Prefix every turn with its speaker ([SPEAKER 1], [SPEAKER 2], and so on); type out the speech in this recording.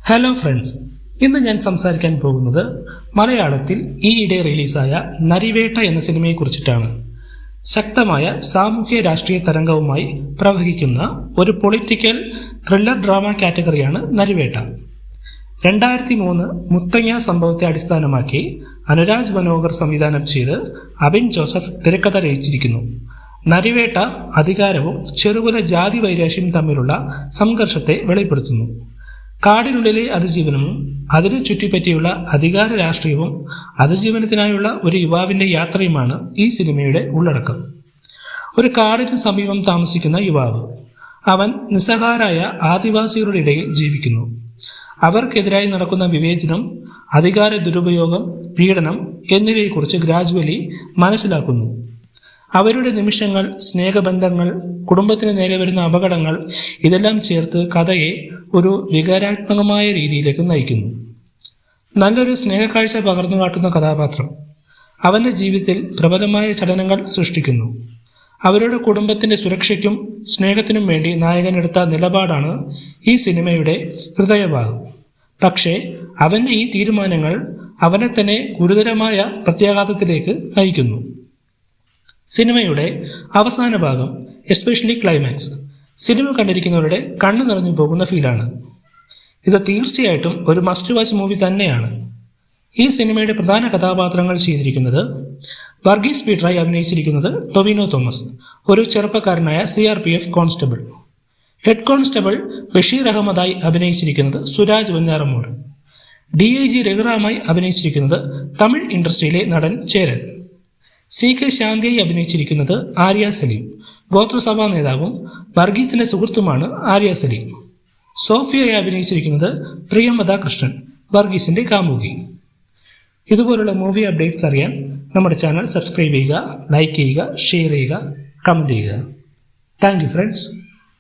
[SPEAKER 1] Hello friends, ഇന്ന് ഞാൻ സംസാരിക്കാൻ പോകുന്നത് മലയാളത്തിൽ ഈയിടെ റിലീസായ നരിവേട്ട എന്ന സിനിമയെക്കുറിച്ചിട്ടാണ്. ശക്തമായ സാമൂഹ്യ രാഷ്ട്രീയ തരംഗവുമായി പ്രവഹിക്കുന്ന ഒരു പൊളിറ്റിക്കൽ ത്രില്ലർ ഡ്രാമ കാറ്റഗറിയാണ് നരിവേട്ട. 2003 മുത്തങ്ങ സംഭവത്തെ അടിസ്ഥാനമാക്കി അനുരാജ് മനോഹർ സംവിധാനം ചെയ്ത് അബിൻ ജോസഫ് തിരക്കഥ രചിച്ചിരിക്കുന്നു. നരിവേട്ട അധികാരവും ചെറുകുല ജാതി വൈരാശ്യവും തമ്മിലുള്ള സംഘർഷത്തെ വെളിപ്പെടുത്തുന്നു. കാടിനുള്ളിലെ അതിജീവനവും അതിനു ചുറ്റിപ്പറ്റിയുള്ള അധികാര രാഷ്ട്രീയവും അതിജീവനത്തിനായുള്ള ഒരു യുവാവിൻ്റെ യാത്രയുമാണ് ഈ സിനിമയുടെ ഉള്ളടക്കം. ഒരു കാടിന് സമീപം താമസിക്കുന്ന യുവാവ്. അവൻ നിസ്സഹായരായ ആദിവാസികളുടെ ഇടയിൽ ജീവിക്കുന്നു. അവർക്കെതിരായി നടക്കുന്ന വിവേചനം, അധികാര ദുരുപയോഗം, പീഡനം എന്നിവയെക്കുറിച്ച് ഗ്രാജുവലി മനസ്സിലാക്കുന്നു. അവരുടെ നിമിഷങ്ങൾ, സ്നേഹബന്ധങ്ങൾ, കുടുംബത്തിന് നേരെ വരുന്ന അപകടങ്ങൾ ഇതെല്ലാം ചേർത്ത് കഥയെ ഒരു വികാരാത്മകമായ രീതിയിലേക്ക് നയിക്കുന്നു. നല്ലൊരു സ്നേഹക്കാഴ്ച പകർന്നു കാട്ടുന്ന കഥാപാത്രം അവൻ്റെ ജീവിതത്തിൽ പ്രബലമായ ചലനങ്ങൾ സൃഷ്ടിക്കുന്നു. അവരുടെ കുടുംബത്തിൻ്റെ സുരക്ഷയ്ക്കും സ്നേഹത്തിനും വേണ്ടി നായകനെടുത്ത നിലപാടാണ് ഈ സിനിമയുടെ ഹൃദയഭാഗം. പക്ഷേ അവൻ്റെ ഈ തീരുമാനങ്ങൾ അവനെ തന്നെ ഗുരുതരമായ പ്രത്യാഘാതത്തിലേക്ക് നയിക്കുന്നു. സിനിമയുടെ അവസാന ഭാഗം, എസ്പെഷ്യലി ക്ലൈമാക്സ്, സിനിമ കണ്ടിരിക്കുന്നവരുടെ കണ്ണു നിറഞ്ഞു പോകുന്ന ഫീലാണ്. ഇത് തീർച്ചയായിട്ടും ഒരു മസ്റ്റ് വാച്ച് മൂവി തന്നെയാണ്. ഈ സിനിമയുടെ പ്രധാന കഥാപാത്രങ്ങൾ ചെയ്തിരിക്കുന്നത് വർഗീസ് പീറ്ററായി അഭിനയിച്ചിരിക്കുന്നത് ടൊവിനോ തോമസ്, ഒരു ചെറുപ്പക്കാരനായ CRPF constable. Head constable Basheer അഹമ്മദായി അഭിനയിച്ചിരിക്കുന്നത് സുരാജ് വെഞ്ഞാറമ്മൂട്. DIG രഘുറാമായി അഭിനയിച്ചിരിക്കുന്നത് തമിഴ് ഇൻഡസ്ട്രിയിലെ നടൻ ചേരൻ. CK ശാന്തിയായി അഭിനയിച്ചിരിക്കുന്നത് ആര്യ സലീം, ഗോത്രസഭാ നേതാവും വർഗീസിന്റെ സുഹൃത്തുമാണ് ആര്യ സലീം. സോഫിയയായി അഭിനയിച്ചിരിക്കുന്നത് പ്രിയമത കൃഷ്ണൻ, വർഗീസിന്റെ കാമുകി. ഇതുപോലുള്ള മൂവി അപ്ഡേറ്റ്സ് അറിയാൻ നമ്മുടെ ചാനൽ സബ്സ്ക്രൈബ് ചെയ്യുക, ലൈക്ക് ചെയ്യുക, ഷെയർ ചെയ്യുക, കമൻറ്റ് ചെയ്യുക. Thank you friends.